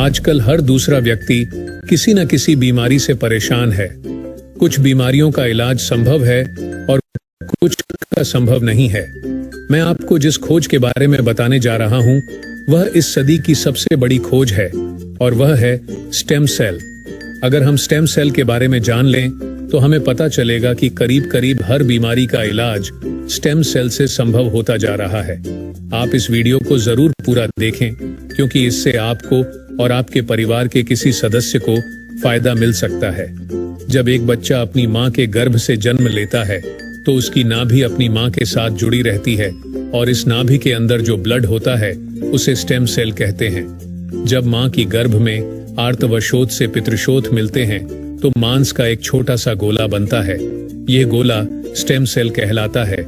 आजकल हर दूसरा व्यक्ति किसी न किसी बीमारी से परेशान है। कुछ बीमारियों का इलाज संभव है और कुछ का संभव नहीं है। मैं आपको जिस खोज के बारे में बताने जा रहा हूं, वह इस सदी की सबसे बड़ी खोज है और वह है स्टेम सेल। अगर हम स्टेम सेल के बारे में जान लें तो हमें पता चलेगा कि करीब करीब हर बीमारी का इलाज स्टेम सेल से संभव होता जा रहा है। आप इस वीडियो को जरूर पूरा देखें, क्योंकि इससे आपको और आपके परिवार के किसी सदस्य को फायदा मिल सकता है। जब एक बच्चा अपनी माँ के गर्भ से जन्म लेता है तो उसकी नाभि अपनी माँ के साथ जुड़ी रहती है और इस नाभि के अंदर जो ब्लड होता है उसे स्टेम सेल कहते हैं। जब माँ की गर्भ में आर्तवशोथ से पितृशोथ मिलते हैं तो मांस का एक छोटा सा गोला बनता है। यह गोला स्टेम सेल कहलाता है।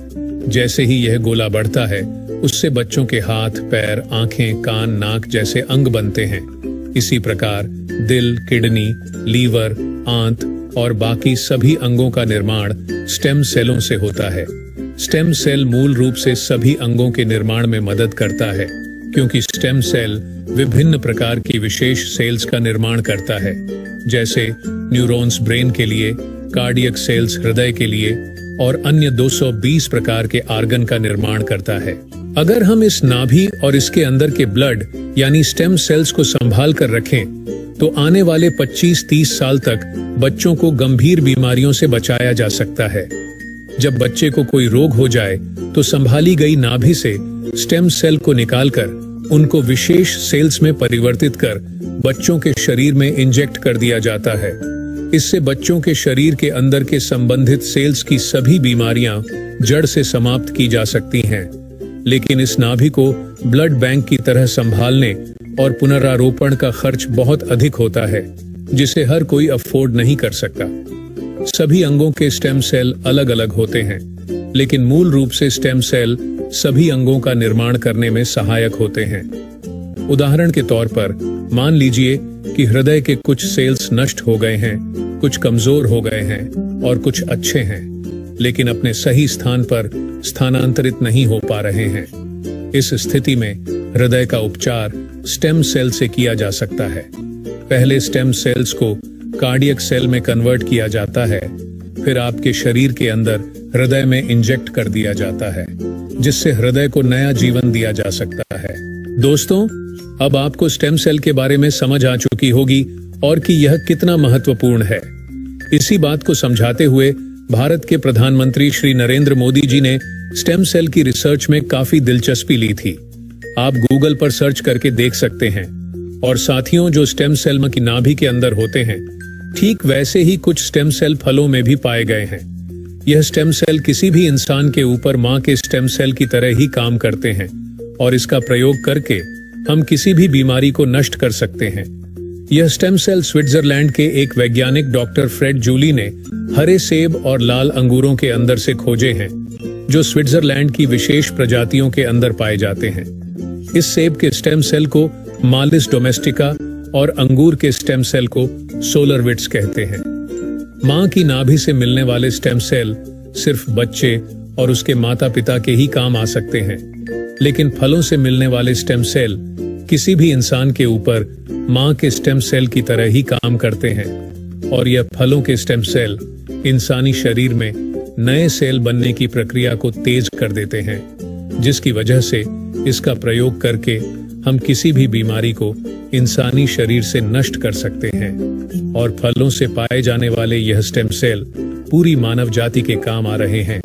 जैसे ही यह गोला बढ़ता है, उससे बच्चों के हाथ, पैर, आंखें, कान, नाक जैसे अंग बनते हैं। इसी प्रकार दिल, किडनी, लीवर, आंत और बाकी सभी अंगों का निर्माण स्टेम सेलों से होता है। स्टेम सेल मूल रूप से सभी अंगों के निर्माण में मदद करता है, क्योंकि स्टेम सेल विभिन्न प्रकार की विशेष सेल्स का निर्माण करता है, जैसे न्यूरॉन्स ब्रेन के लिए, कार्डियक सेल्स हृदय के लिए और अन्य 220 प्रकार के आर्गन का निर्माण करता है। अगर हम इस नाभि और इसके अंदर के ब्लड यानी स्टेम सेल्स को संभाल कर रखें तो आने वाले 25-30 साल तक बच्चों को गंभीर बीमारियों से बचाया जा सकता है। जब बच्चे को कोई रोग हो जाए तो संभाली गई नाभि से स्टेम सेल को निकालकर उनको विशेष सेल्स में परिवर्तित कर बच्चों के शरीर में इंजेक्ट कर दिया जाता है। इससे बच्चों के शरीर के अंदर के संबंधित सेल्स की सभी बीमारियां जड़ से समाप्त की जा सकती हैं। लेकिन इस नाभि को ब्लड बैंक की तरह संभालने और पुनरारोपण का खर्च बहुत अधिक होता है, जिसे हर कोई अफोर्ड नहीं कर सकता। सभी अंगों के स्टेम सेल अलग अलग होते हैं, लेकिन मूल रूप से स्टेम सेल सभी अंगों का निर्माण करने में सहायक होते हैं। उदाहरण के तौर पर मान लीजिए कि हृदय के कुछ सेल्स नष्ट हो गए हैं, कुछ कमजोर हो गए हैं और कुछ अच्छे हैं, लेकिन अपने सही स्थान पर स्थानांतरित नहीं हो पा रहे हैं। इस स्थिति में हृदय का उपचार स्टेम सेल से किया जा सकता है। पहले स्टेम सेल्स को कार्डियक सेल में कन्वर्ट किया जाता है, फिर आपके शरीर के अंदर हृदय में इंजेक्ट कर दिया जाता है, जिससे हृदय को नया जीवन दिया जा सकता है। दोस्तों, अब आपको स्टेम सेल के बारे में समझ आ चुकी होगी और कि यह कितना महत्वपूर्ण है। इसी बात को समझाते हुए भारत के प्रधानमंत्री श्री नरेंद्र मोदी जी ने स्टेम सेल की रिसर्च में काफी दिलचस्पी ली थी। आप गूगल पर सर्च करके देख सकते हैं। और साथियों, जो स्टेम सेल की नाभि के अंदर होते हैं, ठीक वैसे ही कुछ स्टेम सेल फलों में भी पाए गए हैं। यह स्टेम सेल किसी भी इंसान के ऊपर मां के स्टेम सेल की तरह ही काम करते हैं और इसका प्रयोग करके हम किसी भी बीमारी को नष्ट कर सकते हैं। यह स्टेम सेल स्विट्जरलैंड के एक वैज्ञानिक डॉक्टर फ्रेड जूली ने हरे सेब और लाल अंगूरों के अंदर से खोजे हैं, जो स्विट्जरलैंड की विशेष प्रजातियों के अंदर पाए जाते हैं। इस सेब के स्टेम सेल को मालिस डोमेस्टिका और अंगूर के स्टेम सेल को सोलरविट्स कहते हैं। मां की नाभि से मिलने वाले स्टेम सेल सिर्फ बच्चे और उसके माता पिता के ही काम आ सकते हैं, लेकिन फलों से मिलने वाले स्टेम सेल किसी भी इंसान के ऊपर मां के स्टेम सेल की तरह ही काम करते हैं और यह फलों के स्टेम सेल इंसानी शरीर में नए सेल बनने की प्रक्रिया को तेज कर देते हैं, जिसकी वजह से इसका प्रयोग करके हम किसी भी बीमारी को इंसानी शरीर से नष्ट कर सकते हैं। और फलों से पाए जाने वाले यह स्टेम सेल पूरी मानव जाति के काम आ रहे हैं।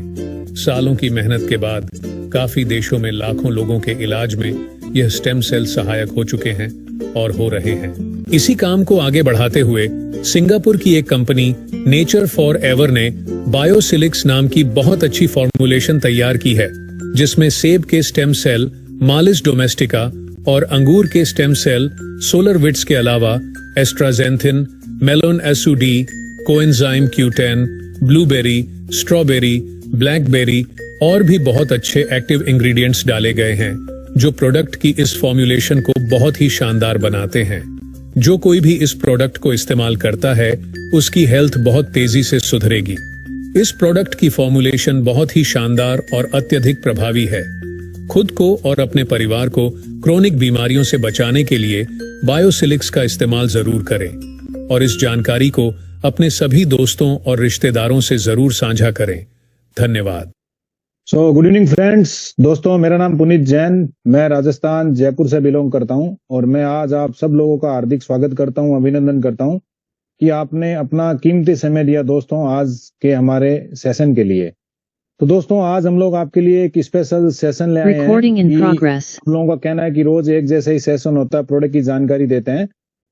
सालों की मेहनत के बाद काफी देशों में लाखों लोगों के इलाज में यह स्टेम सेल सहायक हो चुके हैं और हो रहे हैं। इसी काम को आगे बढ़ाते हुए सिंगापुर की एक कंपनी नेचर फॉर एवर ने बायोसिलिक्स नाम की बहुत अच्छी फॉर्मुलेशन तैयार की है, जिसमें सेब के स्टेम सेल मालिस डोमेस्टिका और अंगूर के स्टेम सेल सोलरविट्स के अलावा एस्ट्राजेंथिन, मेलोन एसुडी, coenzyme Q10, blueberry, strawberry, blackberry और भी बहुत अच्छे एक्टिव इंग्रेडिएंट्स डाले गए हैं, जो प्रोडक्ट की इस फॉर्मुलेशन को बहुत ही शानदार बनाते हैं। जो कोई भी इस प्रोडक्ट को इस्तेमाल करता है, उसकी हेल्थ बहुत तेजी से सुधरेगी। इस प्रोडक्ट की फॉर्मुलेशन बहुत ही शानदार और अत्यधिक प्रभावी है। खुद को और अपने परिवार को क्रोनिक बीमारियों से बचाने के लिए बायोसिलिक्स का इस्तेमाल जरूर करें और इस जानकारी को अपने सभी दोस्तों और रिश्तेदारों से जरूर साझा करें। धन्यवाद। Good evening friends. दोस्तों, मेरा नाम पुनीत जैन, मैं राजस्थान जयपुर से बिलोंग करता हूं और मैं आज आप सब लोगों का हार्दिक स्वागत करता हूं, अभिनंदन करता हूं कि आपने अपना कीमती समय दिया दोस्तों आज के हमारे सेशन के लिए। तो दोस्तों, आज हम लोग आपके लिए एक स्पेशल सेशन ले आए हैं। हम लोगों का कहना है कि रोज एक जैसा ही सेशन होता है, प्रोडक्ट की जानकारी देते हैं,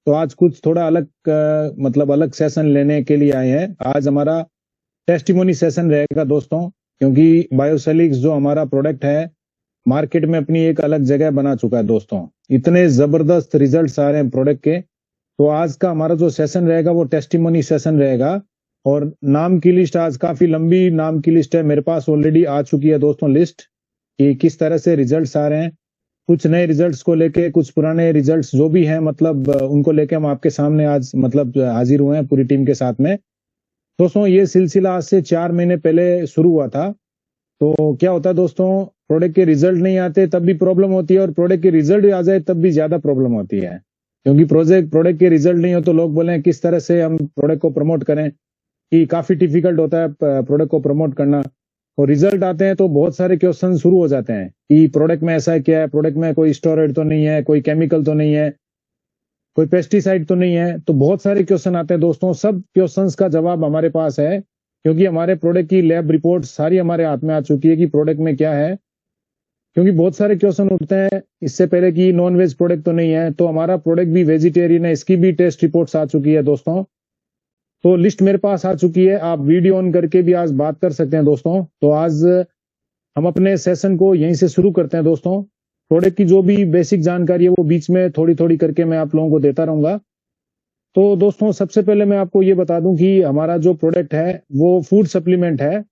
तो आज कुछ थोड़ा अलग अलग सेशन लेने के लिए आए हैं। आज हमारा टेस्टिमोनी सेशन रहेगा दोस्तों, क्योंकि बायोसिलिक्स जो हमारा प्रोडक्ट है मार्केट में अपनी एक अलग जगह बना चुका है दोस्तों। इतने जबरदस्त रिजल्ट्स आ रहे हैं प्रोडक्ट के। तो आज का हमारा जो सेशन रहेगा वो टेस्टिमोनी सेशन रहेगा और नाम की लिस्ट आज काफी लंबी नाम की लिस्ट है, मेरे पास ऑलरेडी आ चुकी है दोस्तों लिस्ट कि किस तरह से रिजल्ट्स आ रहे हैं। कुछ नए रिजल्ट्स को लेके, कुछ पुराने रिजल्ट्स जो भी हैं उनको लेके हम आपके सामने आज हाजिर हुए हैं पूरी टीम के साथ में। दोस्तों, ये सिलसिला आज से 4 महीने पहले शुरू हुआ था। तो क्या होता है दोस्तों, प्रोडक्ट के रिजल्ट नहीं आते तब भी प्रॉब्लम होती है और प्रोडक्ट के रिजल्ट आ जाए तब भी ज्यादा प्रॉब्लम होती है, क्योंकि प्रोडक्ट के रिजल्ट नहीं हो तो लोग बोले किस तरह से हम प्रोडक्ट को प्रमोट करें, कि काफी डिफिकल्ट होता है प्रोडक्ट को प्रमोट करना। और रिजल्ट आते हैं तो बहुत सारे क्वेश्चन शुरू हो जाते हैं कि प्रोडक्ट में ऐसा क्या है, प्रोडक्ट में कोई स्टेरॉइड तो नहीं है, कोई केमिकल तो नहीं है, कोई पेस्टिसाइड तो नहीं है। तो बहुत सारे क्वेश्चन आते हैं दोस्तों। सब क्वेश्चंस का जवाब हमारे पास है, क्योंकि हमारे प्रोडक्ट की लैब रिपोर्ट सारी हमारे हाथ में आ चुकी है कि प्रोडक्ट में क्या है। क्योंकि बहुत सारे क्वेश्चन उठते हैं इससे पहले कि नॉन वेज प्रोडक्ट तो नहीं है, तो हमारा प्रोडक्ट भी वेजिटेरियन है, इसकी भी टेस्ट रिपोर्ट्स आ चुकी है दोस्तों। तो लिस्ट मेरे पास आ चुकी है, आप वीडियो ऑन करके भी आज बात कर सकते हैं दोस्तों। तो आज हम अपने सेशन को यहीं से शुरू करते हैं दोस्तों। प्रोडक्ट की जो भी बेसिक जानकारी है वो बीच में थोड़ी थोड़ी करके मैं आप लोगों को देता रहूंगा। तो दोस्तों, सबसे पहले मैं आपको ये बता दूं कि हमारा जो प्रोडक्ट है वो फूड सप्लीमेंट है।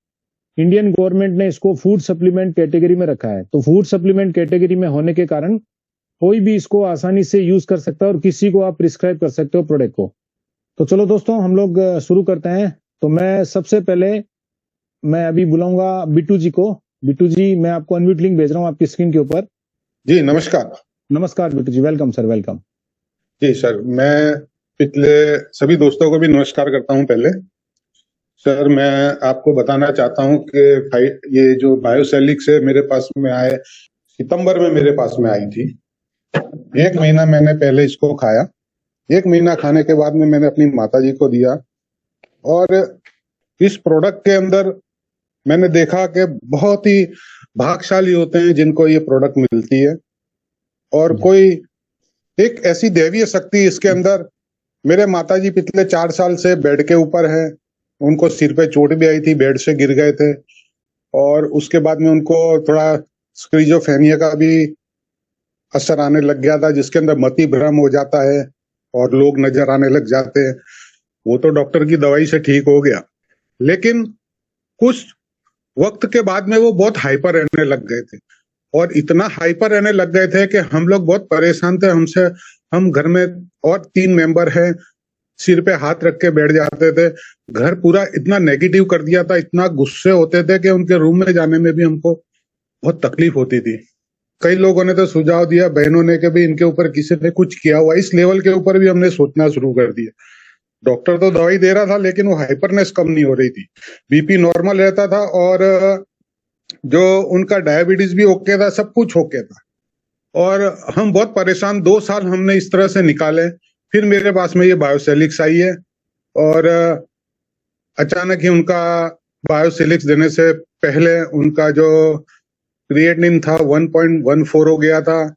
इंडियन गवर्नमेंट ने इसको फूड सप्लीमेंट कैटेगरी में रखा है। तो फूड सप्लीमेंट कैटेगरी में होने के कारण कोई भी इसको आसानी से यूज कर सकता है और किसी को आप प्रिस्क्राइब कर सकते हो प्रोडक्ट को। तो चलो दोस्तों, हम लोग शुरू करते हैं। तो मैं सबसे पहले अभी बुलाऊंगा बिट्टू जी को। बिट्टू जी, मैं आपको अनम्यूट लिंक भेज रहा हूँ आपकी स्क्रीन के ऊपर। जी नमस्कार। नमस्कार बिट्टू जी, वेलकम सर, वेलकम। जी सर, मैं पिछले सभी दोस्तों को भी नमस्कार करता हूं। पहले सर, मैं आपको बताना चाहता हूं कि ये जो बायोसिलिक्स है मेरे पास में आए सितंबर में मेरे पास में आई थी। 1 महीना मैंने पहले इसको खाया। 1 महीना खाने के बाद में मैंने अपनी माताजी को दिया और इस प्रोडक्ट के अंदर मैंने देखा कि बहुत ही भाग्यशाली होते हैं जिनको ये प्रोडक्ट मिलती है और कोई एक ऐसी दैवीय शक्ति इसके अंदर। मेरे माताजी पिछले 4 साल से बेड के ऊपर है, उनको सिर पे चोट भी आई थी, बेड से गिर गए थे और उसके बाद में उनको थोड़ा स्क्रीजोफ्रेनिया का भी असर आने लग गया था, जिसके अंदर मति भ्रम हो जाता है और लोग नजर आने लग जाते हैं। वो तो डॉक्टर की दवाई से ठीक हो गया, लेकिन कुछ वक्त के बाद में वो बहुत हाइपर रहने लग गए थे और इतना हाइपर रहने लग गए थे कि हम लोग बहुत परेशान थे। हम घर में और 3 मेंबर हैं, सिर पे हाथ रख के बैठ जाते थे। घर पूरा इतना नेगेटिव कर दिया था, इतना गुस्से होते थे कि उनके रूम में जाने में भी हमको बहुत तकलीफ होती थी। कई लोगों ने तो सुझाव दिया, बहनों ने, कि भी इनके ऊपर किसी ने कुछ किया हुआ। इस लेवल के ऊपर भी हमने सोचना शुरू कर दिया। डॉक्टर तो दवाई दे रहा था लेकिन वो हाइपरनेस कम नहीं हो रही थी, बीपी नॉर्मल रहता था और जो उनका डायबिटीज भी ओके था, सब कुछ ओके था और हम बहुत परेशान। 2 साल हमने इस तरह से निकाले। फिर मेरे पास में ये बायोसिलिक्स आई है और अचानक ही उनका बायोसिलिक्स देने से पहले उनका जो क्रिएटिनिन था 1.14 हो गया था,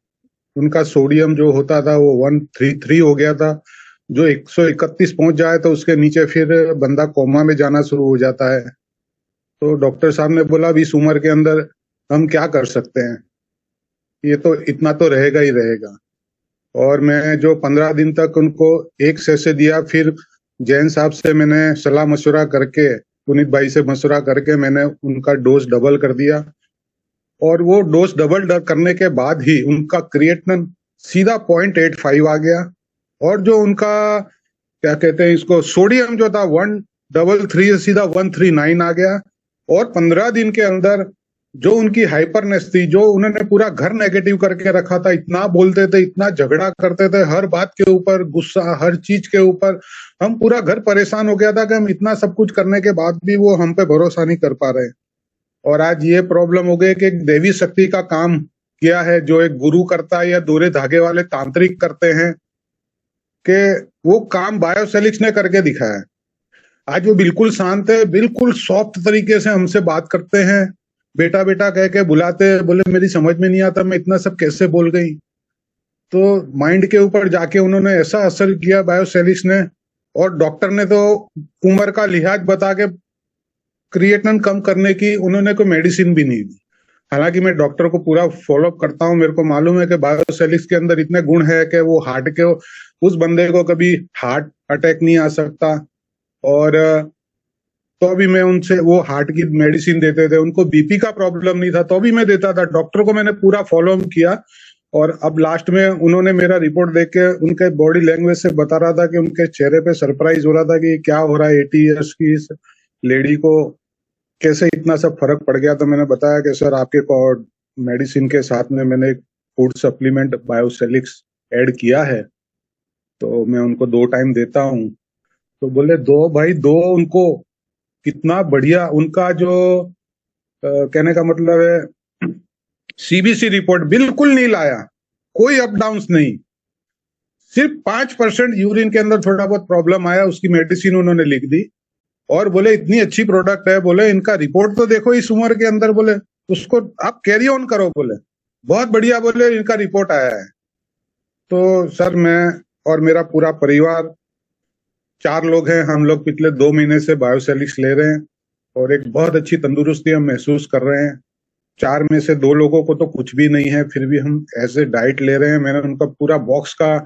उनका सोडियम जो होता था वो 133 हो गया था। जो 131 पहुंच जाए तो उसके नीचे फिर बंदा कोमा में जाना शुरू हो जाता है। तो डॉक्टर साहब ने बोला इस उम्र के अंदर हम क्या कर सकते हैं, ये तो इतना तो रहेगा ही रहेगा। और मैं जो 15 दिन तक उनको एक सेसे दिया, फिर जैन साहब से मैंने सलाह मशवरा करके, पुनीत भाई से मशवरा करके मैंने उनका डोज डबल कर दिया और वो डोज डबल करने के बाद ही उनका क्रिएटिनिन सीधा 0.85 आ गया और जो उनका क्या कहते हैं इसको सोडियम जो था 133 से सीधा 139 आ गया और 15 दिन के अंदर जो उनकी हाइपरनेस थी, जो उन्होंने पूरा घर नेगेटिव करके रखा था, इतना बोलते थे, इतना झगड़ा करते थे, हर बात के ऊपर गुस्सा, हर चीज के ऊपर, हम पूरा घर परेशान हो गया था कि हम इतना सब कुछ करने के बाद भी वो हम पे भरोसा नहीं कर पा रहे। और आज ये प्रॉब्लम हो गई कि एक देवी शक्ति का काम किया है, जो एक गुरु करता है या दोहरे धागे वाले तांत्रिक करते हैं, कि वो काम बायोसेलिक्स ने करके दिखाया है। आज वो बिल्कुल शांत है, बिल्कुल सॉफ्ट तरीके से हमसे बात करते हैं, बेटा बेटा कह के बुलाते हैं, बोले मेरी समझ में नहीं आता मैं इतना सब कैसे बोल गई। तो माइंड के ऊपर जाके उन्होंने ऐसा असर किया बायोसेलिक्स ने, और डॉक्टर ने तो उम्र का लिहाज बता के क्रिएटिनिन कम करने की उन्होंने कोई मेडिसिन भी नहीं दी। हालांकि मैं डॉक्टर को पूरा फॉलोअप करता हूँ, मेरे को मालूम है कि बायोसेलिक्स के अंदर इतने गुण है कि वो हार्ट के, उस बंदे को कभी हार्ट अटैक नहीं आ सकता। और तो अभी मैं उनसे वो हार्ट की मेडिसिन देते थे, उनको बीपी का प्रॉब्लम नहीं था तो भी मैं देता था। डॉक्टर को मैंने पूरा फॉलो अप किया, और अब लास्ट में उन्होंने मेरा रिपोर्ट देख के उनके बॉडी लैंग्वेज से बता रहा था कि उनके चेहरे पे सरप्राइज हो रहा था कि क्या हो रहा है 80 इयर्स की इस लेडी को, कैसे इतना सब फर्क पड़ गया। तो मैंने बताया कि सर आपके मेडिसिन के साथ में मैंने फूड सप्लीमेंट बायोसेलिक्स ऐड किया है, तो मैं उनको 2 टाइम देता हूँ। तो बोले 2 भाई 2, उनको कितना बढ़िया उनका जो कहने का मतलब है सीबीसी रिपोर्ट बिल्कुल नहीं लाया, कोई अप डाउन नहीं, सिर्फ 5% यूरिन के अंदर थोड़ा बहुत प्रॉब्लम आया, उसकी मेडिसिन उन्होंने लिख दी। और बोले इतनी अच्छी प्रोडक्ट है, बोले इनका रिपोर्ट तो देखो इस उम्र के अंदर, बोले उसको आप कैरी ऑन करो, बोले बहुत बढ़िया, बोले इनका रिपोर्ट आया है। तो सर मैं और मेरा पूरा परिवार 4 लोग हैं, हम लोग पिछले 2 महीने से बायोसेलिक्स ले रहे हैं और एक बहुत अच्छी तंदुरुस्ती हम महसूस कर रहे हैं। 4 में से 2 लोगों को तो कुछ भी नहीं है, फिर भी हम ऐसे डाइट ले रहे हैं। मैंने उनका पूरा बॉक्स का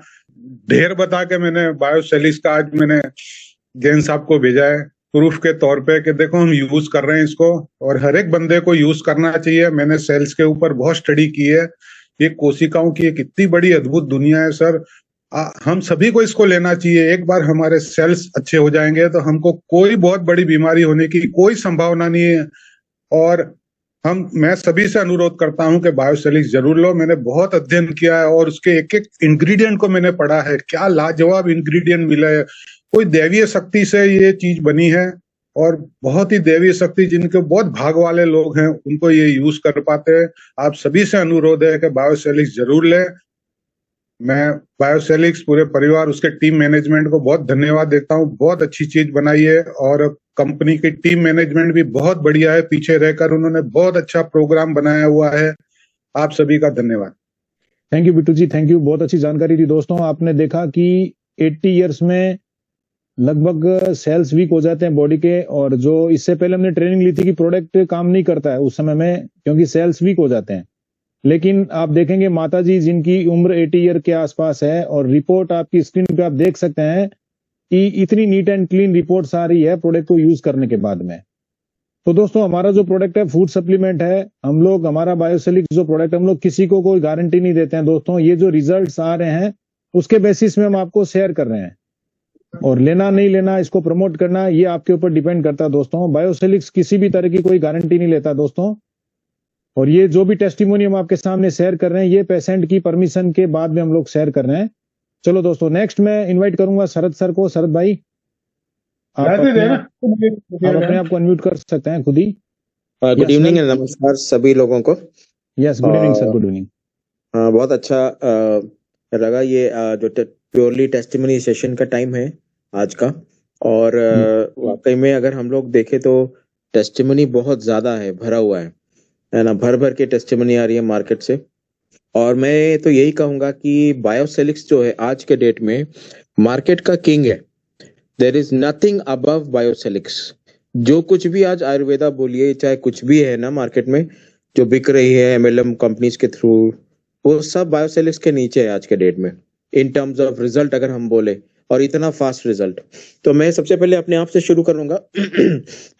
ढेर बता के मैंने बायोसेलिक्स का आज मैंने जैन साहब को भेजा है प्रूफ के तौर पे कि देखो हम यूज कर रहे हैं इसको, और हर एक बंदे को यूज करना चाहिए। मैंने सेल्स के ऊपर बहुत स्टडी की है, ये कोशिकाओं की एक इतनी बड़ी अद्भुत दुनिया है सर, हम सभी को इसको लेना चाहिए। एक बार हमारे सेल्स अच्छे हो जाएंगे तो हमको कोई बहुत बड़ी बीमारी होने की कोई संभावना नहीं है। और मैं सभी से अनुरोध करता हूं कि बायोसेलिक्स जरूर लो। मैंने बहुत अध्ययन किया है और उसके एक एक इंग्रेडिएंट को मैंने पढ़ा है, क्या लाजवाब इंग्रेडिएंट मिला है। कोई दैवीय शक्ति से ये चीज बनी है, और बहुत ही दैवीय शक्ति जिनके बहुत भाग वाले लोग हैं उनको ये यूज कर पाते हैं। आप सभी से अनुरोध है कि बायोसेलिक्स जरूर लें। मैं बायोसेलिक्स पूरे परिवार, उसके टीम मैनेजमेंट को बहुत धन्यवाद देता हूं, बहुत अच्छी चीज बनाई है। और कंपनी की टीम मैनेजमेंट भी बहुत बढ़िया है, पीछे रहकर उन्होंने बहुत अच्छा प्रोग्राम बनाया हुआ है। आप सभी का धन्यवाद। Thank you Bittu ji, thank you, बहुत अच्छी जानकारी थी। दोस्तों आपने देखा कि 80 इयर्स में लगभग सेल्स वीक हो जाते हैं बॉडी के, और जो इससे पहले हमने ट्रेनिंग ली थी कि प्रोडक्ट काम नहीं करता है उस समय में, क्योंकि सेल्स वीक हो जाते हैं। लेकिन आप देखेंगे माता जी जिनकी उम्र 80 ईयर के आसपास है, और रिपोर्ट आपकी स्क्रीन पे आप देख सकते हैं कि इतनी नीट एंड क्लीन रिपोर्ट्स आ रही है प्रोडक्ट को यूज करने के बाद में। तो दोस्तों हमारा जो प्रोडक्ट है फूड सप्लीमेंट है, हम लोग हमारा बायोसेलिक्स जो प्रोडक्ट, हम लोग किसी को कोई गारंटी नहीं देते हैं दोस्तों। ये जो रिजल्ट्स आ रहे हैं उसके बेसिस में हम आपको शेयर कर रहे हैं, और लेना नहीं लेना, इसको प्रमोट करना, ये आपके ऊपर डिपेंड करता है दोस्तों। बायोसेलिक्स किसी भी तरह की कोई गारंटी नहीं लेता दोस्तों। और ये जो भी टेस्टिमोनी हम आपके सामने शेयर कर रहे हैं, ये पेशेंट की परमिशन के बाद में हम लोग शेयर कर रहे हैं। चलो दोस्तों, नेक्स्ट मैं इनवाइट करूंगा शरद सर को। शरद भाई आप अपने आप को अनम्यूट कर सकते हैं खुद ही। गुड इवनिंग एंड नमस्कार सभी लोगों को। Yes, good evening sir, good evening. बहुत अच्छा लगा ये जो प्योरली टेस्टिमनी सेशन का टाइम है आज का। और वाकई में अगर हम लोग देखें तो टेस्टिमनी बहुत ज्यादा है, भरा हुआ है ना, भर भर के टेस्टिमनी आ रही है मार्केट से। और मैं तो यही कहूंगा कि बायोसेलिक्स जो है आज के डेट में मार्केट का किंग है। There is nothing above Biocelix. जो कुछ भी आज आयुर्वेदा बोलिए, चाहे कुछ भी है ना मार्केट में जो बिक रही है एमएलएम कंपनीज के थ्रू, वो सब बायोसेलिक्स के नीचे है आज के डेट में इन टर्म्स ऑफ रिजल्ट अगर हम बोले, और इतना फास्ट रिजल्ट। तो मैं सबसे पहले अपने आप से शुरू करूंगा।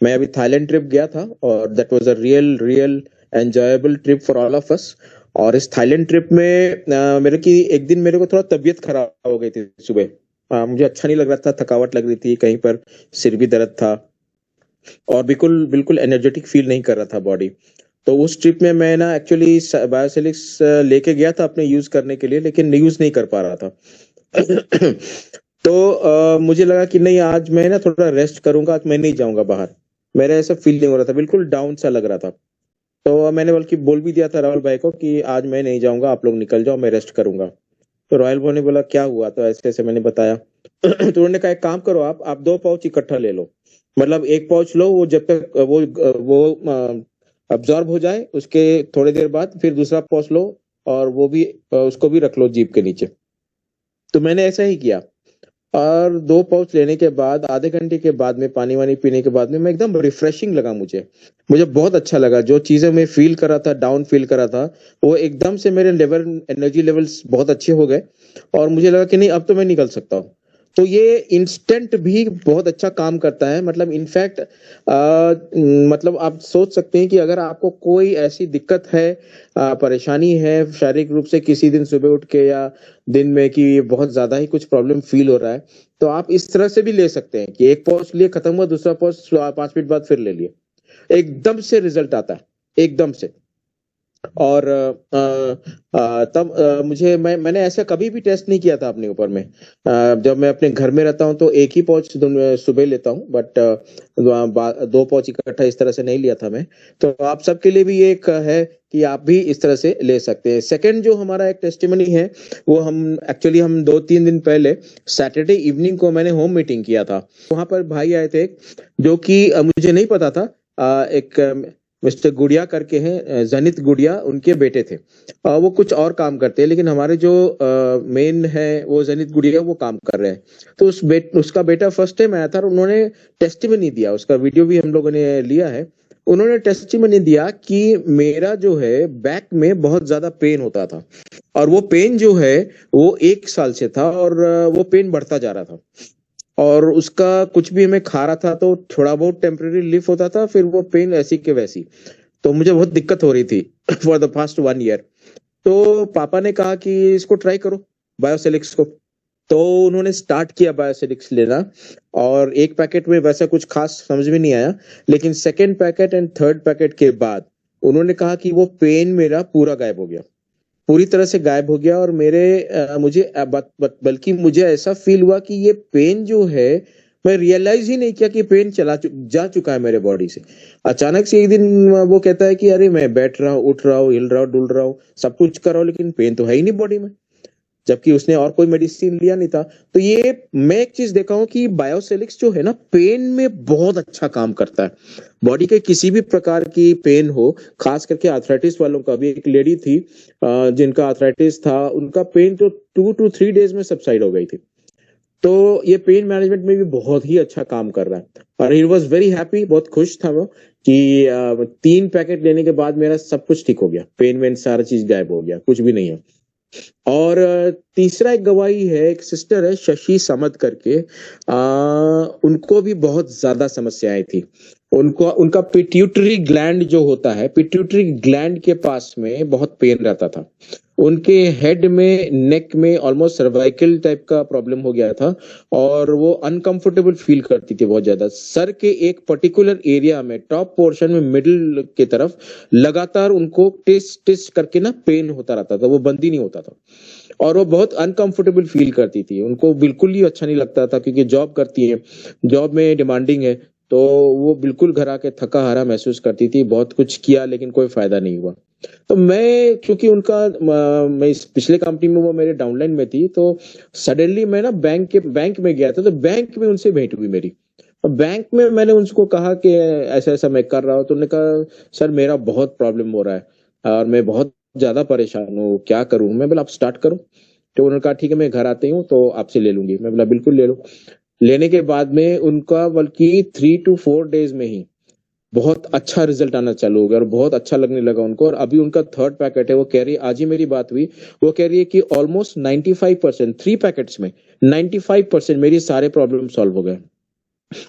मैं अभी थाईलैंड ट्रिप गया था और that was a real enjoyable trip for all of us. और इस थाईलैंड ट्रिप में मेरे की एक दिन मेरे को थोड़ा तबीयत खराब हो गई थी सुबह। मुझे अच्छा नहीं लग रहा था, थकावट लग रही थी, कहीं पर सिर भी दर्द था और बिल्कुल एनर्जेटिक फील नहीं कर रहा था बॉडी। तो उस ट्रिप में मैं ना एक्चुअली बायोसिलिक्स लेके गया था अपने यूज करने के लिए, लेकिन यूज नहीं कर पा रहा था। तो मुझे लगा कि नहीं, आज मैं ना थोड़ा रेस्ट करूंगा, आज मैं नहीं जाऊंगा बाहर। मेरा ऐसा फील नहीं हो रहा था, बिल्कुल डाउन सा लग रहा था। तो मैंने बल्कि बोल भी दिया था राहुल भाई को कि आज मैं नहीं जाऊंगा, आप लोग निकल जाओ, मैं रेस्ट करूंगा। तो रॉयल भाई ने बोला क्या हुआ, तो ऐसे ऐसे मैंने बताया। तो उन्होंने कहा एक काम करो, आप 2 पाउच इकट्ठा ले लो, मतलब 1 पाउच लो, वो जब तक वो अब्जॉर्ब हो जाए उसके थोड़ी देर बाद फिर दूसरा पाउच लो, और वो भी उसको भी रख लो जीप के नीचे। तो मैंने ऐसा ही किया, और 2 पाउच लेने के बाद आधे घंटे के बाद में पानी वानी पीने के बाद में मैं एकदम रिफ्रेशिंग लगा, मुझे बहुत अच्छा लगा। जो चीजें मैं फील कर रहा था, डाउन फील कर रहा था, वो एकदम से मेरे एनर्जी लेवल्स बहुत अच्छे हो गए, और मुझे लगा कि नहीं अब तो मैं निकल सकता हूँ। तो ये इंस्टेंट भी बहुत अच्छा काम करता है, मतलब इनफैक्ट मतलब आप सोच सकते हैं कि अगर आपको कोई ऐसी दिक्कत है, परेशानी है शारीरिक रूप से, किसी दिन सुबह उठ के या दिन में कि बहुत ज्यादा ही कुछ प्रॉब्लम फील हो रहा है, तो आप इस तरह से भी ले सकते हैं कि 1 पाउच लिए, खत्म हुआ, दूसरा पाउच 5 मिनट बाद फिर ले लिए, एकदम से रिजल्ट आता है, एकदम से। और तब मैंने ऐसा कभी भी टेस्ट नहीं किया था अपने ऊपर में। जब मैं अपने घर में रहता हूं तो एक ही पाउच सुबह लेता हूं, बट 2 पाउच इकट्ठा इस तरह से नहीं लिया था मैं। तो आप सबके लिए भी एक है कि आप भी इस तरह से ले सकते हैं। सेकंड जो हमारा एक टेस्टिमनी है, वो हम 2-3 दिन पहले सैटरडे इवनिंग को मैंने होम मीटिंग किया था। वहां पर भाई आए थे जो कि मुझे नहीं पता था, एक मिस्टर गुड़िया करके हैं, जनित गुड़िया, उनके बेटे थे। वो कुछ और काम करते हैं, लेकिन हमारे जो मेन है वो जनित गुड़िया, वो काम कर रहे हैं। तो उसका बेटा फर्स्ट टाइम आया था और उन्होंने टेस्टिमनी दिया, उसका वीडियो भी हम लोगों ने लिया है। उन्होंने टेस्टिमनी दिया कि मेरा जो है बैक में बहुत ज्यादा पेन होता था, और वो पेन जो है वो 1 साल से था, और वो पेन बढ़ता जा रहा था, और उसका कुछ भी मैं खा रहा था तो थोड़ा बहुत टेम्परेरी रिलीफ होता था, फिर वो पेन ऐसी के वैसी। तो मुझे बहुत दिक्कत हो रही थी फॉर द पास्ट 1 ईयर। तो पापा ने कहा कि इसको ट्राई करो, बायोसेलिक्स को। तो उन्होंने स्टार्ट किया बायोसेलिक्स लेना, और 1 पैकेट में वैसा कुछ खास समझ में नहीं आया, लेकिन 2nd packet and 3rd packet के बाद उन्होंने कहा कि वो पेन मेरा पूरा गायब हो गया, पूरी तरह से गायब हो गया। और बल्कि मुझे ऐसा फील हुआ कि ये पेन जो है, मैं रियलाइज ही नहीं किया कि पेन जा चुका है मेरे बॉडी से। अचानक से एक दिन वो कहता है कि अरे मैं बैठ रहा हूँ, उठ रहा हूँ, हिल रहा हूँ, डुल रहा हूँ, सब कुछ कर रहा हूँ, लेकिन पेन तो है ही नहीं बॉडी में, जबकि उसने और कोई मेडिसिन लिया नहीं था। तो ये मैं एक चीज देखा हूं कि बायोसेलिक्स जो है ना, पेन में बहुत अच्छा काम करता है। बॉडी के किसी भी प्रकार की पेन हो, खास करके आर्थराइटिस वालों का भी, एक लेडी थी जिनका आर्थराइटिस था, उनका पेन तो 2 to 3 डेज में सबसाइड हो गई थी। तो ये पेन मैनेजमेंट में भी बहुत ही अच्छा काम कर रहा है, और ही वॉज वेरी हैप्पी, बहुत खुश था वो कि 3 पैकेट लेने के बाद मेरा सब कुछ ठीक हो गया, पेन वेन सारा चीज गायब हो गया, कुछ भी नहीं है। और तीसरा एक गवाही है, एक सिस्टर है शशि समद करके, उनको भी बहुत ज्यादा समस्याएं थी। उनका पिट्यूटरी ग्लैंड जो होता है, पिट्यूटरी ग्लैंड के पास में बहुत पेन रहता था। उनके हेड में, नेक में ऑलमोस्ट सर्वाइकल टाइप का प्रॉब्लम हो गया था, और वो अनकंफर्टेबल फील करती थी बहुत ज्यादा। सर के एक पर्टिकुलर एरिया में, टॉप पोर्शन में, मिडिल की तरफ लगातार उनको टिस टिस करके ना पेन होता रहता था, वो बंद ही नहीं होता था, और वो बहुत अनकंफर्टेबल फील करती थी। उनको बिल्कुल ही अच्छा नहीं लगता था, क्योंकि जॉब करती है, जॉब में डिमांडिंग है, तो वो बिल्कुल घर आके थका हारा महसूस करती थी। बहुत कुछ किया लेकिन कोई फायदा नहीं हुआ। तो मैं, क्योंकि मैं इस पिछले कंपनी में वो मेरे डाउनलाइन में थी, तो सडनली मैं ना बैंक में गया था, तो बैंक में उनसे भेंट हुई मेरी। बैंक में मैंने उनको कहा कि ऐसा ऐसा मैं कर रहा हूँ। तो उन्होंने कहा सर मेरा बहुत प्रॉब्लम हो रहा है और मैं बहुत ज्यादा परेशान हूँ, क्या करूँ। मैं बोला आप स्टार्ट करो। तो उन्होंने कहा ठीक है मैं घर आती हूँ तो आपसे ले लूंगी। मैं बोला बिल्कुल ले लो। लेने के बाद में उनका बल्कि 3 to 4 डेज में ही बहुत अच्छा रिजल्ट आना चालू हो गया और बहुत अच्छा लगने लगा उनको। और अभी उनका 3rd पैकेट है। वो कह रही है, आज ही मेरी बात हुई, वो कह रही है कि ऑलमोस्ट 95%, 3 पैकेट्स में 95% मेरी सारे प्रॉब्लम सॉल्व हो गए।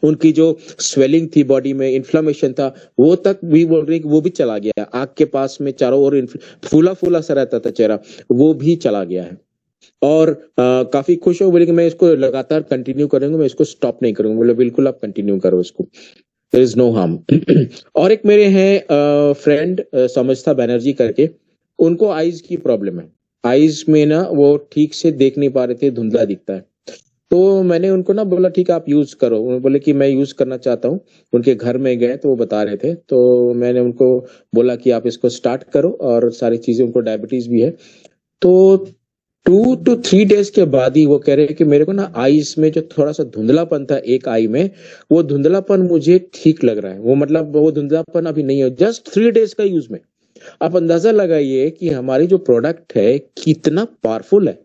उनकी जो स्वेलिंग थी बॉडी में, इन्फ्लामेशन था, वो तक भी बोल रही कि वो भी चला गया। आंख के पास में चारों ओर फूला फूला सा रहता था चेहरा, वो भी चला गया है। और काफी खुश हो, बोले कि मैं इसको लगातार कंटिन्यू करूंगा, मैं इसको स्टॉप नहीं करूंगा। बोले बिल्कुल आप कंटिन्यू करो इसको। There is no harm. और एक मेरे हैं फ्रेंड समझता बैनर्जी करके, उनको आईज की प्रॉब्लम है। आईज में ना वो ठीक से देख नहीं पा रहे थे, धुंधला दिखता है। तो मैंने उनको ना बोला ठीक है आप यूज करो, उन्होंने बोले कि मैं यूज करना चाहता हूँ। उनके घर में गए तो वो बता रहे थे, तो मैंने उनको बोला कि आप इसको स्टार्ट करो, और सारी चीजें, उनको डायबिटीज भी है। तो 2 to 3 डेज के बाद ही वो कह रहे हैं कि मेरे को ना आईज में जो थोड़ा सा धुंधलापन था एक आई में, वो धुंधलापन मुझे ठीक लग रहा है। वो मतलब वो धुंधलापन अभी नहीं है, जस्ट 3 डेज का यूज में। आप अंदाजा लगाइए कि हमारी जो प्रोडक्ट है कितना पावरफुल है,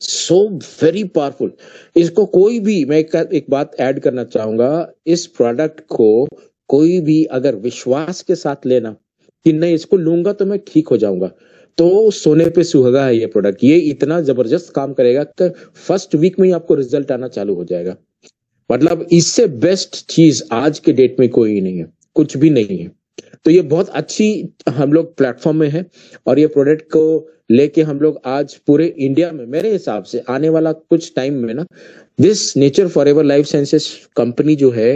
सो वेरी पावरफुल। इसको कोई भी, मैं एक बात ऐड करना चाहूंगा, इस प्रोडक्ट को कोई भी अगर विश्वास के साथ लेना कि नहीं इसको लूंगा तो मैं ठीक हो जाऊंगा, तो सोने पे सुहागा है ये प्रोडक्ट। ये इतना जबरदस्त काम करेगा कि फर्स्ट वीक में ही आपको रिजल्ट आना चालू हो जाएगा। मतलब इससे बेस्ट चीज आज के डेट में कोई नहीं है, कुछ भी नहीं है। तो ये बहुत अच्छी हम लोग प्लेटफॉर्म में है, और ये प्रोडक्ट को लेके हम लोग आज पूरे इंडिया में, मेरे हिसाब से आने वाला कुछ टाइम में ना, this nature forever life sciences company जो है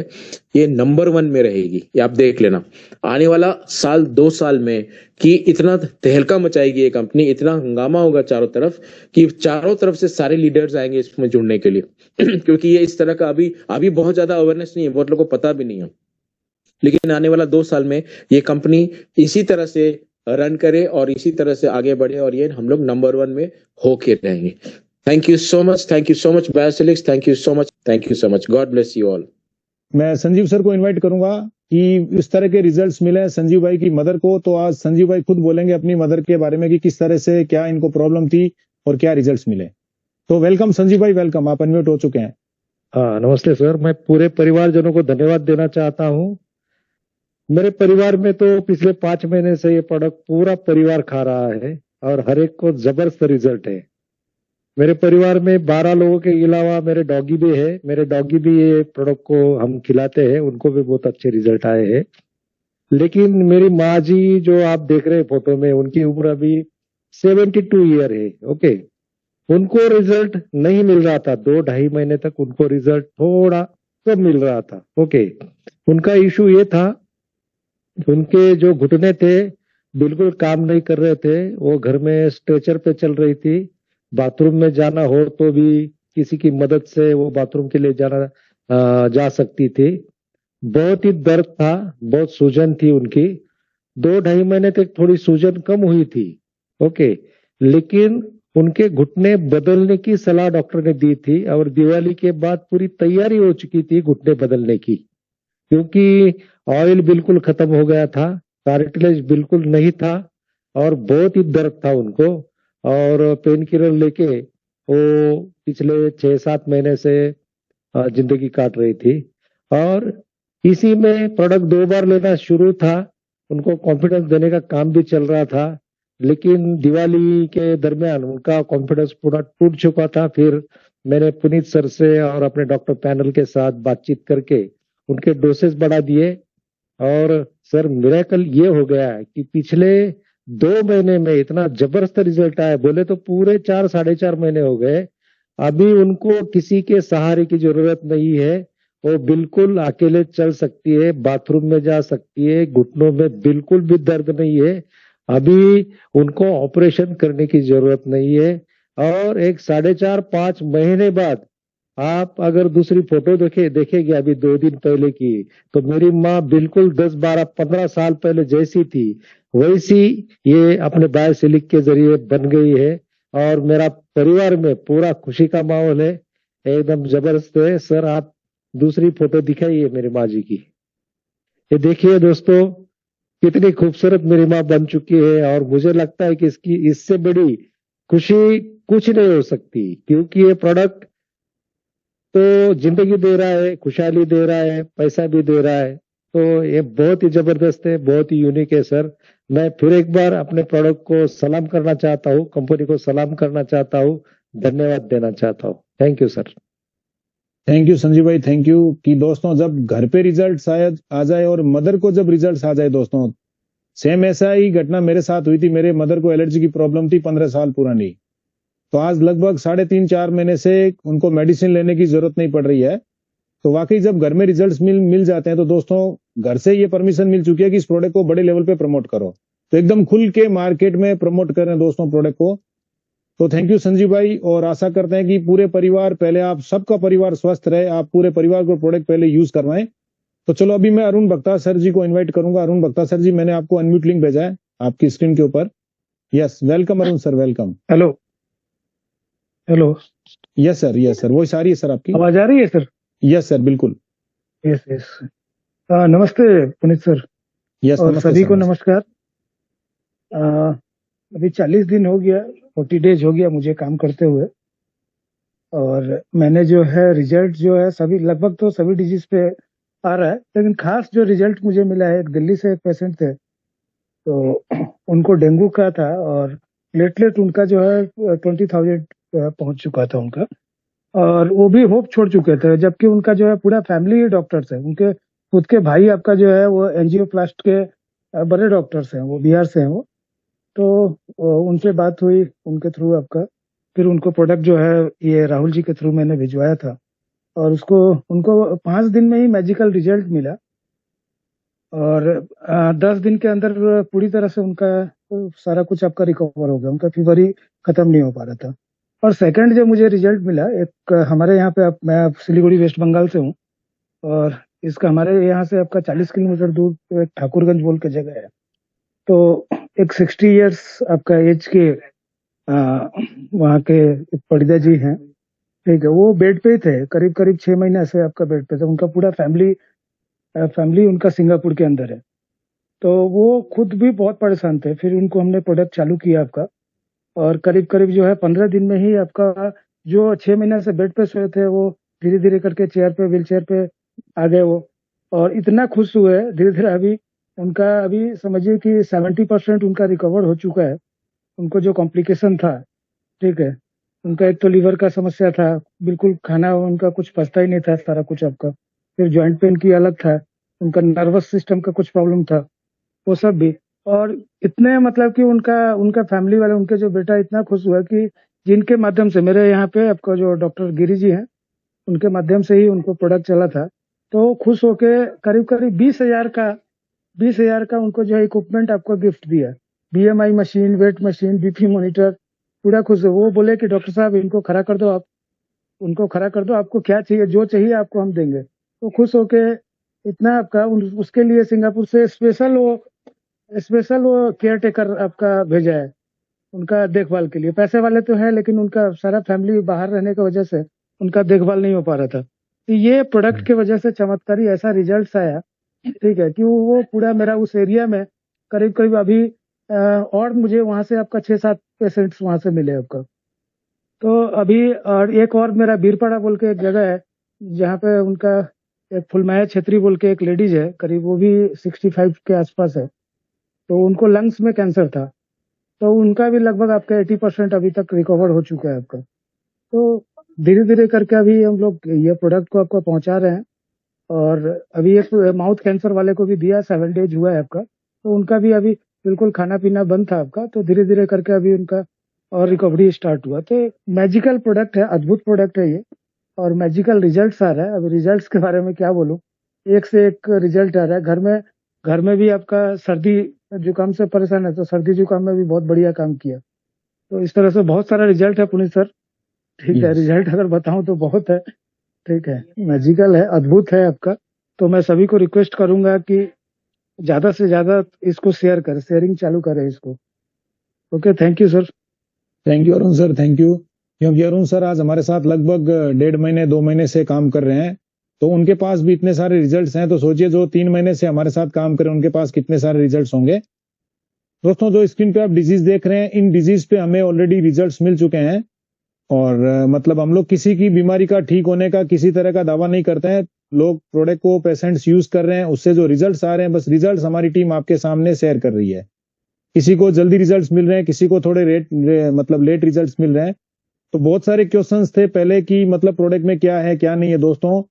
ये नंबर 1 में रहेगी। ये आप देख लेना आने वाला साल 2 साल में कि इतना तहलका मचाएगी ये कंपनी, इतना हंगामा होगा चारों तरफ कि चारों तरफ से सारे लीडर्स आएंगे इसमें जुड़ने के लिए क्योंकि ये इस तरह का अभी बहुत ज्यादा अवेयरनेस नहीं है, बहुत लोगों को पता भी नहीं है। लेकिन आने वाला 2 साल में ये कंपनी इसी तरह से रन करे और इसी तरह से आगे बढ़े, और ये हम लोग नंबर 1 में होके रहेंगे। Thank you so much Biocelix, thank you so much, God bless you all. मैं संजीव सर को इनवाइट करूंगा कि इस तरह के रिजल्ट्स मिले संजीव भाई की मदर को, तो आज संजीव भाई खुद बोलेंगे अपनी मदर के बारे में कि किस तरह से, क्या इनको प्रॉब्लम थी और क्या रिजल्ट्स मिले। तो वेलकम संजीव भाई, वेलकम, आप अनम्यूट हो चुके हैं। नमस्ते सर, मैं पूरे परिवारजनों को धन्यवाद देना चाहता हूँ। मेरे परिवार में तो पिछले 5 महीने से ये प्रोडक्ट पूरा परिवार खा रहा है और हर एक को जबरदस्त रिजल्ट है। मेरे परिवार में 12 लोगों के अलावा मेरे डॉगी भी है, मेरे डॉगी भी ये प्रोडक्ट को हम खिलाते हैं, उनको भी बहुत अच्छे रिजल्ट आए हैं। लेकिन मेरी माँ जी जो आप देख रहे हैं फोटो में, उनकी उम्र अभी 72 ईयर है। ओके, उनको रिजल्ट नहीं मिल रहा था, 2-2.5 महीने तक उनको रिजल्ट थोड़ा कम मिल रहा था। ओके, उनका इशू ये था, उनके जो घुटने थे बिल्कुल काम नहीं कर रहे थे, वो घर में स्ट्रेचर पे चल रही थी, बाथरूम में जाना हो तो भी किसी की मदद से वो बाथरूम के लिए जा सकती थी। बहुत ही दर्द था, बहुत सूजन थी उनकी। 2-2.5 महीने तक थोड़ी सूजन कम हुई थी। ओके, लेकिन उनके घुटने बदलने की सलाह डॉक्टर ने दी थी और दिवाली के बाद पूरी तैयारी हो चुकी थी घुटने बदलने की, क्योंकि ऑयल बिल्कुल खत्म हो गया था, कार्टिलेज बिल्कुल नहीं था और बहुत ही दर्द था उनको। और पेन किलर लेके वो पिछले 6-7 महीने से जिंदगी काट रही थी। और इसी में प्रोडक्ट 2 बार लेना शुरू था, उनको कॉन्फिडेंस देने का काम भी चल रहा था, लेकिन दिवाली के दरमियान उनका कॉन्फिडेंस पूरा टूट चुका था। फिर मैंने पुनीत सर से और अपने डॉक्टर पैनल के साथ बातचीत करके उनके डोसेस बढ़ा दिए, और सर मिरेकल ये हो गया है कि पिछले 2 महीने में इतना जबरदस्त रिजल्ट आया, बोले तो पूरे 4-4.5 महीने हो गए। अभी उनको किसी के सहारे की जरूरत नहीं है, वो बिल्कुल अकेले चल सकती है, बाथरूम में जा सकती है, घुटनों में बिल्कुल भी दर्द नहीं है। अभी उनको ऑपरेशन करने की जरूरत नहीं है। और एक 4.5-5 महीने बाद आप अगर दूसरी फोटो देखेंगे अभी 2 दिन पहले की, तो मेरी माँ बिल्कुल 10-12-15 साल पहले जैसी थी वैसी ये अपने बायोसिलिक के जरिए बन गई है। और मेरा परिवार में पूरा खुशी का माहौल है, एकदम जबरदस्त है। सर आप दूसरी फोटो दिखाइए मेरी माँ जी की। ये देखिए दोस्तों, कितनी खूबसूरत मेरी माँ बन चुकी है, और मुझे लगता है कि इससे बड़ी खुशी कुछ नहीं हो सकती, क्योंकि ये प्रोडक्ट तो जिंदगी दे रहा है, खुशहाली दे रहा है, पैसा भी दे रहा है। तो ये बहुत ही जबरदस्त है, बहुत ही यूनिक है। सर मैं फिर एक बार अपने प्रोडक्ट को सलाम करना चाहता हूँ, कंपनी को सलाम करना चाहता हूँ, धन्यवाद देना चाहता हूँ। Thank you sir. Thank you Sanjeev भाई, थैंक यू। कि दोस्तों जब घर पे रिजल्ट आ जाए और मदर को जब रिजल्ट आ जाए, दोस्तों सेम ऐसा ही घटना मेरे साथ हुई थी। मेरे मदर को एलर्जी की प्रॉब्लम थी 15 साल पुरानी, तो आज लगभग 3.5-4 महीने से उनको मेडिसिन लेने की जरूरत नहीं पड़ रही है। तो वाकई जब घर में रिजल्ट्स मिल जाते हैं तो दोस्तों घर से ये परमिशन मिल चुकी है कि इस प्रोडक्ट को बड़े लेवल पे प्रमोट करो, तो एकदम खुल के मार्केट में प्रमोट कर रहे हैं दोस्तों प्रोडक्ट को। तो थैंक यू संजीव भाई, और आशा करते हैं कि पूरे परिवार, पहले आप सबका परिवार स्वस्थ रहे, आप पूरे परिवार को प्रोडक्ट पहले यूज करवाएं। तो चलो अभी मैं अरुण भक्ता सर जी को इन्वाइट करूंगा। अरुण भक्ता सर जी, मैंने आपको अनम्यूट लिंक भेजा है आपकी स्क्रीन के ऊपर। Yes, welcome Arun sir, welcome. Hello hello. Yes sir, voice आ रही है सर आपकी? आवाज आ रही है सर? यस सर, बिल्कुल। Yes yes. नमस्ते पुनीत सर। यस, और नमस्ते सभी सर, को नमस्ते। नमस्कार। अभी 40 दिन हो गया, 40 डेज हो गया मुझे काम करते हुए, और मैंने जो है रिजल्ट जो है सभी, लगभग तो सभी डिजीज पे आ रहा है, लेकिन खास जो रिजल्ट मुझे मिला है, एक दिल्ली से एक पेशेंट थे, तो उनको डेंगू का था और प्लेटलेट उनका जो है 20,000 पहुंच चुका था उनका, और वो भी होप छोड़ चुके थे, जबकि उनका जो है पूरा फैमिली डॉक्टर्स है, उनके खुद के भाई आपका जो है वो एंजियोप्लास्ट के बड़े डॉक्टर्स हैं, वो बिहार से हैं वो। तो उनसे बात हुई उनके थ्रू आपका, फिर उनको प्रोडक्ट जो है ये राहुल जी के थ्रू मैंने भिजवाया था, और उनको 5 दिन में ही मैजिकल रिजल्ट मिला, और 10 दिन के अंदर पूरी तरह से उनका सारा कुछ आपका रिकवर हो गया, उनका फीवर ही खत्म नहीं हो पा रहा था। और सेकंड जो मुझे रिजल्ट मिला, एक हमारे यहाँ पे मैं सिलीगुड़ी वेस्ट बंगाल से हूँ, और इसका हमारे यहाँ से आपका 40 किलोमीटर दूर एक ठाकुरगंज बोल के जगह है, तो एक 60 इयर्स आपका एज के वहाँ के एक परिदा जी हैं, ठीक है, वो बेड पे ही थे, करीब करीब 6 महीने से आपका बेड पे थे, उनका पूरा फैमिली उनका सिंगापुर के अंदर है, तो वो खुद भी बहुत परेशान थे। फिर उनको हमने प्रोडक्ट चालू किया आपका, और करीब करीब जो है 15 दिन में ही आपका जो 6 महीने से बेड पे सोए थे, वो धीरे धीरे करके व्हील चेयर पे आ गए वो, और इतना खुश हुए धीरे धीरे। अभी समझिए कि 70% उनका रिकवर हो चुका है। उनको जो कॉम्प्लिकेशन था, ठीक है, उनका एक तो लीवर का समस्या था, बिल्कुल खाना उनका कुछ पचता ही नहीं था सारा कुछ आपका, फिर जॉइंट पेन की अलग था, उनका नर्वस सिस्टम का कुछ प्रॉब्लम था, वो सब भी। और इतने मतलब कि उनका फैमिली वाले, उनके जो बेटा इतना खुश हुआ कि जिनके माध्यम से मेरे यहाँ पे आपका जो डॉक्टर गिरी जी हैं, उनके माध्यम से ही उनको प्रोडक्ट चला था, तो खुश होके करीब करीब 20,000 का उनको जो है इक्विपमेंट आपको गिफ्ट दिया, BMI machine, weight machine, BP monitor, पूरा खुश है। वो बोले कि डॉक्टर साहब इनको खड़ा कर दो, आप उनको खड़ा कर दो, आपको क्या चाहिए, जो चाहिए आपको हम देंगे। तो खुश होके इतना आपका उसके लिए सिंगापुर से स्पेशल वो केयर टेकर आपका भेजा है उनका देखभाल के लिए। पैसे वाले तो है, लेकिन उनका सारा फैमिली बाहर रहने की वजह से उनका देखभाल नहीं हो पा रहा था। तो ये प्रोडक्ट की वजह से चमत्कारी ऐसा रिजल्ट आया, ठीक है, कि वो पूरा मेरा उस एरिया में करीब करीब अभी और मुझे वहां से आपका 6-7 पेशेंट्स वहां से मिले आपका। तो अभी और एक और मेरा बीरपाड़ा बोल के एक जगह है, जहाँ पे उनका एक फुलमाया छेत्री बोल के एक लेडीज है, करीब वो भी 65 के आसपास है, तो उनको लंग्स में कैंसर था, तो उनका भी लगभग आपका 80% अभी तक रिकवर हो चुका है आपका। तो धीरे धीरे करके अभी हम लोग ये प्रोडक्ट को आपको पहुंचा रहे हैं, और अभी एक माउथ कैंसर वाले को भी दिया, 7 डेज हुआ है आपका, तो उनका भी अभी बिल्कुल खाना पीना बंद था आपका, तो धीरे धीरे करके अभी उनका और रिकवरी स्टार्ट हुआ। तो मैजिकल प्रोडक्ट है, अद्भुत प्रोडक्ट है ये, और मैजिकल रिजल्ट्स आ रहा है। अभी रिजल्ट्स के बारे में क्या बोलूं, एक से एक रिजल्ट आ रहा है। घर में भी आपका सर्दी जुकाम से परेशान है, तो सर्दी जुकाम में भी बहुत बढ़िया काम किया। तो इस तरह से बहुत सारा रिजल्ट है पुनीत सर, ठीक है, रिजल्ट अगर बताऊं तो बहुत है, ठीक है, मैजिकल है, अद्भुत है आपका। तो मैं सभी को रिक्वेस्ट करूंगा कि ज्यादा से ज्यादा इसको शेयरिंग चालू करें इसको। Okay, thank you sir. Thank you Arun sir, thank you. क्योंकि अरुण सर आज हमारे साथ लगभग 1.5 महीने 2 महीने से काम कर रहे हैं, तो उनके पास भी इतने सारे रिजल्ट्स हैं, तो सोचिए जो 3 महीने से हमारे साथ काम करें उनके पास कितने सारे रिजल्ट्स होंगे। दोस्तों, जो स्क्रीन पे आप डिजीज देख रहे हैं, इन डिजीज पे हमें ऑलरेडी रिजल्ट्स मिल चुके हैं, और मतलब हम लोग किसी की बीमारी का ठीक होने का किसी तरह का दावा नहीं करते हैं। लोग प्रोडक्ट को पेशेंट्स यूज कर रहे हैं, उससे जो रिजल्ट्स आ रहे हैं, बस रिजल्ट्स हमारी टीम आपके सामने शेयर कर रही है। किसी को जल्दी रिजल्ट्स मिल रहे हैं, किसी को थोड़े लेट रिजल्ट्स मिल रहे हैं। तो बहुत सारे क्वेश्चंस थे पहले कि मतलब प्रोडक्ट में क्या है क्या नहीं है दोस्तों।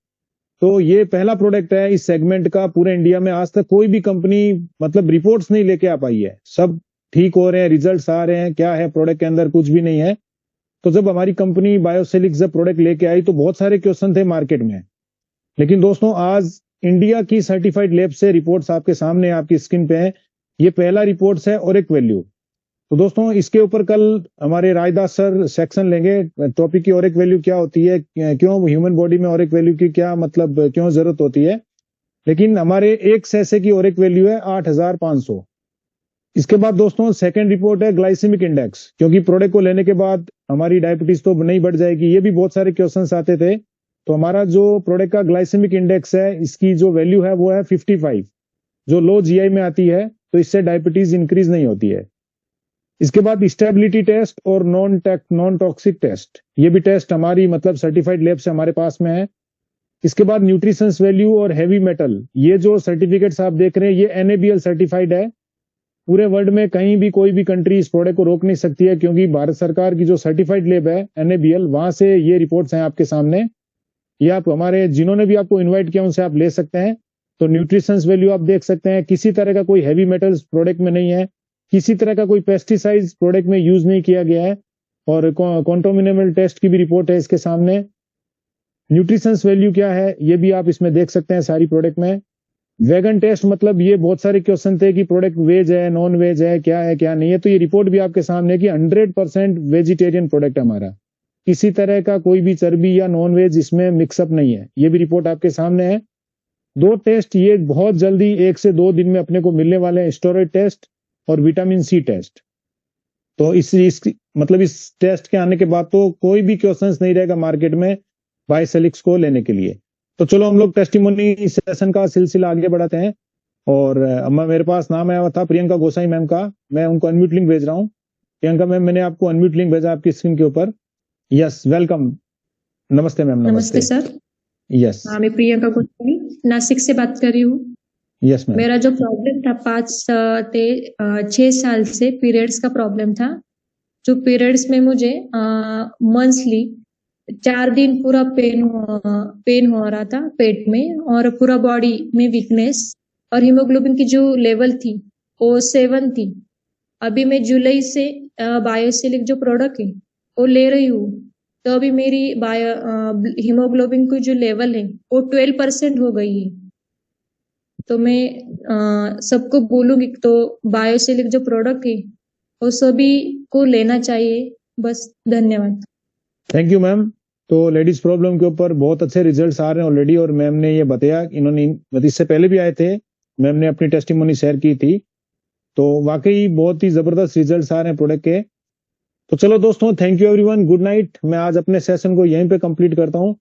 तो ये पहला प्रोडक्ट है इस सेगमेंट का पूरे इंडिया में। आज तक कोई भी कंपनी मतलब रिपोर्ट्स नहीं लेके आ पाई है, सब ठीक हो रहे हैं, रिजल्ट्स आ रहे हैं, क्या है प्रोडक्ट के अंदर कुछ भी नहीं है। तो जब हमारी कंपनी बायोसेलिक्स जब प्रोडक्ट लेके आई तो बहुत सारे क्वेश्चन थे मार्केट में, लेकिन दोस्तों आज इंडिया की सर्टिफाइड लैब से रिपोर्ट्स आपके सामने आपकी स्क्रीन पे है। ये पहला रिपोर्ट्स है ओरिक वैल्यू। तो दोस्तों इसके ऊपर कल हमारे राजदास सर सेक्शन लेंगे, टॉपिक की ओरिक वैल्यू क्या होती है, क्यों ह्यूमन बॉडी में ओरिक वैल्यू की क्या मतलब क्यों जरूरत होती है। लेकिन हमारे एक सैसे की ओरिक वैल्यू है 8500। इसके बाद दोस्तों सेकंड रिपोर्ट है ग्लाइसेमिक इंडेक्स, क्योंकि प्रोडक्ट को लेने के बाद हमारी डायबिटीज तो नहीं बढ़ जाएगी, ये भी बहुत सारे क्वेश्चंस आते थे। तो हमारा जो प्रोडक्ट का ग्लाइसेमिक इंडेक्स है इसकी जो वैल्यू है वो है 55, जो लो जीआई में आती है, तो इससे डायबिटीज इंक्रीज नहीं होती है। इसके बाद स्टेबिलिटी टेस्ट और नॉन टॉक्सिक टेस्ट, ये भी टेस्ट हमारी मतलब सर्टिफाइड लैब से हमारे पास में है। इसके बाद न्यूट्रिशंस वैल्यू और हैवी मेटल, ये जो सर्टिफिकेट्स आप देख रहे हैं ये NABL सर्टिफाइड है। पूरे वर्ल्ड में कहीं भी कोई भी कंट्री इस प्रोडक्ट को रोक नहीं सकती है, क्योंकि भारत सरकार की जो सर्टिफाइड लैब है NABL, वहां से ये रिपोर्ट्स हैं आपके सामने। ये आप हमारे जिन्होंने भी आपको इन्वाइट किया उनसे आप ले सकते हैं। तो न्यूट्रिशंस वैल्यू आप देख सकते हैं, किसी तरह का कोई हैवी मेटल्स प्रोडक्ट में नहीं है, किसी तरह का कोई पेस्टिसाइड्स प्रोडक्ट में यूज नहीं किया गया है, और कॉन्टोमिनेबल टेस्ट की भी रिपोर्ट है इसके सामने। न्यूट्रिशंस वैल्यू क्या है ये भी आप इसमें देख सकते हैं सारी प्रोडक्ट में। वेगन टेस्ट, मतलब ये बहुत सारे क्वेश्चन थे कि प्रोडक्ट वेज है नॉन वेज है क्या नहीं है, तो ये रिपोर्ट भी आपके सामने है कि 100% वेजिटेरियन प्रोडक्ट है हमारा, किसी तरह का कोई भी चर्बी या नॉन वेज इसमें मिक्सअप नहीं है, ये भी रिपोर्ट आपके सामने है। 2 टेस्ट ये बहुत जल्दी 1 से 2 दिन में अपने को मिलने वाले हैं, स्टेरॉइड टेस्ट और विटामिन C टेस्ट। तो इस टेस्ट के आने के बाद तो कोई भी क्वेश्चंस नहीं रहेगा मार्केट में बायोसेलिक्स को लेने के लिए। तो चलो हम लोग टेस्टिमोनी सेशन का सिलसिला आगे बढ़ाते हैं। और मेरे पास नाम आया हुआ था प्रियंका गोसाई मैम का, मैं उनको अनम्यूट लिंक भेज रहा हूँ। प्रियंका मैम, मैंने आपको अनम्यूट लिंक भेजा आपकी स्क्रीन के ऊपर। Yes, welcome. नमस्ते मैम। नमस्ते सर। यस, हाँ, मैं प्रियंका गोसाई नासिक से बात कर रही हूँ। Yes ma'am. मेरा जो प्रॉब्लम था 5 से 6 साल से पीरियड्स का प्रॉब्लम था। जो पीरियड्स में मुझे मंथली 4 दिन पूरा पेन हो रहा था पेट में, और पूरा बॉडी में वीकनेस, और हीमोग्लोबिन की जो लेवल थी वो 7 थी। अभी मैं जुलाई से बायोसेलिक जो प्रोडक्ट है वो ले रही हूँ, तो अभी मेरी हीमोग्लोबिन की जो लेवल है वो 12% हो गई है। तो मैं सबको बोलूंगी तो बायोसेलिक जो प्रोडक्ट है वो सभी को लेना चाहिए। बस, धन्यवाद। Thank you ma'am. तो लेडीज प्रॉब्लम के ऊपर बहुत अच्छे रिजल्ट्स आ रहे हैं ऑलरेडी, और मैम ने ये बताया, इन्होंने इससे पहले भी आए थे, मैम ने अपनी टेस्टिमोनी शेयर की थी, तो वाकई बहुत ही जबरदस्त रिजल्ट्स आ रहे हैं प्रोडक्ट के। तो चलो दोस्तों, thank you everyone, good night. मैं आज अपने सेशन को यहीं पे कंप्लीट करता हूँ।